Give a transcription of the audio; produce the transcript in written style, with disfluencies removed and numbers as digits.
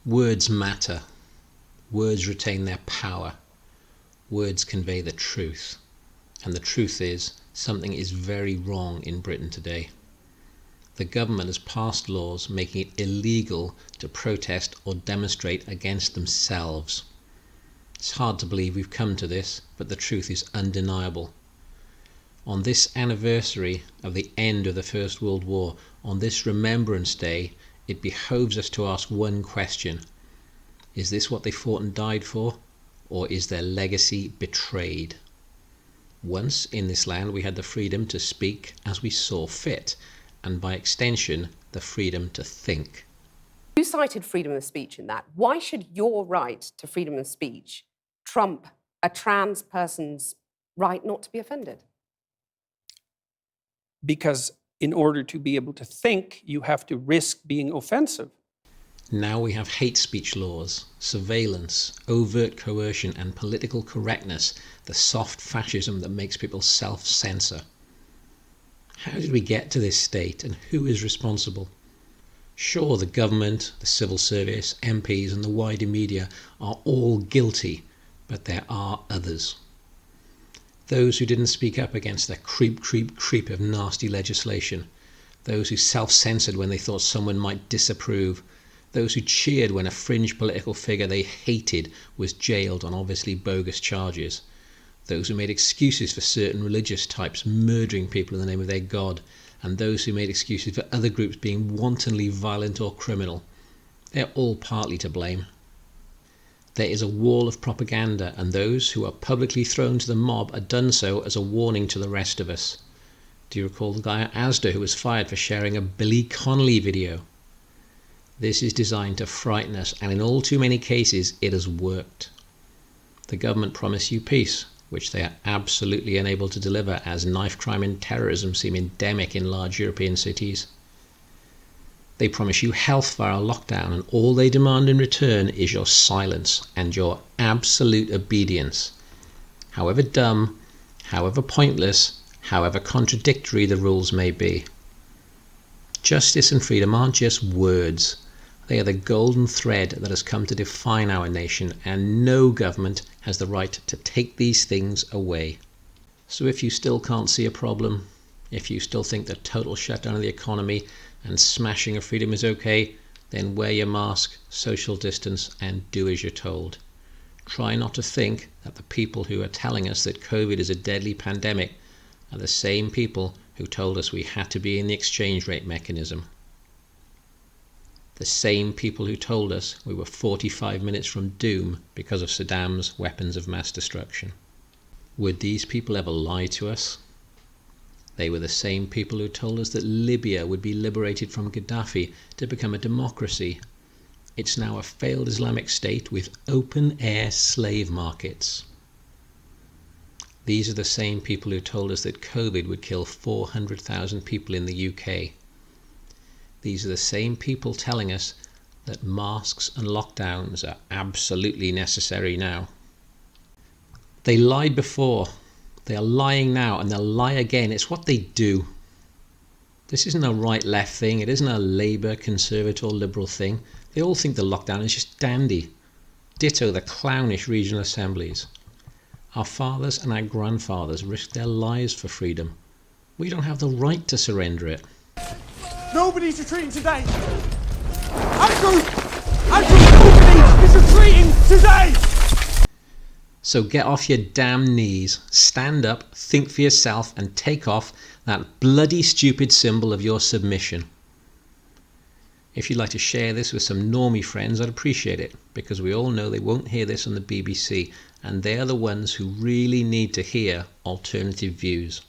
Words matter. Words retain their power. Words convey the truth. And the truth is, something is very wrong in Britain today. The government has passed laws making it illegal to protest or demonstrate against themselves. It's hard to believe we've come to this, but the truth is undeniable. On this anniversary of the end of the First World War, on this Remembrance Day, it behoves us to ask one question. Is this what they fought and died for, or is their legacy betrayed? Once in this land we had the freedom to speak as we saw fit, and by extension, the freedom to think. You cited freedom of speech in that. Why should your right to freedom of speech trump a trans person's right not to be offended? Because in order to be able to think, you have to risk being offensive. Now we have hate speech laws, surveillance, overt coercion, and political correctness, the soft fascism that makes people self-censor. How did we get to this state, and who is responsible? Sure, the government, the civil service, MPs, and the wider media are all guilty, but there are others. Those who didn't speak up against the creep of nasty legislation. Those who self-censored when they thought someone might disapprove. Those who cheered when a fringe political figure they hated was jailed on obviously bogus charges. Those who made excuses for certain religious types murdering people in the name of their God. And those who made excuses for other groups being wantonly violent or criminal. They're all partly to blame. There is a wall of propaganda, and those who are publicly thrown to the mob are done so as a warning to the rest of us. Do you recall the guy at Asda who was fired for sharing a Billy Connolly video? This is designed to frighten us, and in all too many cases it has worked. The government promise you peace, which they are absolutely unable to deliver as knife crime and terrorism seem endemic in large European cities. They promise you health via lockdown, and all they demand in return is your silence and your absolute obedience. However dumb, however pointless, however contradictory the rules may be. Justice and freedom aren't just words. They are the golden thread that has come to define our nation, and no government has the right to take these things away. So if you still can't see a problem, if you still think that total shutdown of the economy and smashing of freedom is okay, then wear your mask, social distance, and do as you're told. Try not to think that the people who are telling us that COVID is a deadly pandemic are the same people who told us we had to be in the exchange rate mechanism. The same people who told us we were 45 minutes from doom because of Saddam's weapons of mass destruction. Would these people ever lie to us? They were the same people who told us that Libya would be liberated from Gaddafi to become a democracy. It's now a failed Islamic state with open-air slave markets. These are the same people who told us that COVID would kill 400,000 people in the UK. These are the same people telling us that masks and lockdowns are absolutely necessary now. They lied before. They are lying now, and they'll lie again. It's what they do. This isn't a right-left thing. It isn't a Labour, Conservative or Liberal thing. They all think the lockdown is just dandy. Ditto the clownish regional assemblies. Our fathers and our grandfathers risked their lives for freedom. We don't have the right to surrender it. Nobody's retreating today! Andrew! Nobody is retreating today! So get off your damn knees, stand up, think for yourself, and take off that bloody stupid symbol of your submission. If you'd like to share this with some normie friends, I'd appreciate it, because we all know they won't hear this on the BBC, and they are the ones who really need to hear alternative views.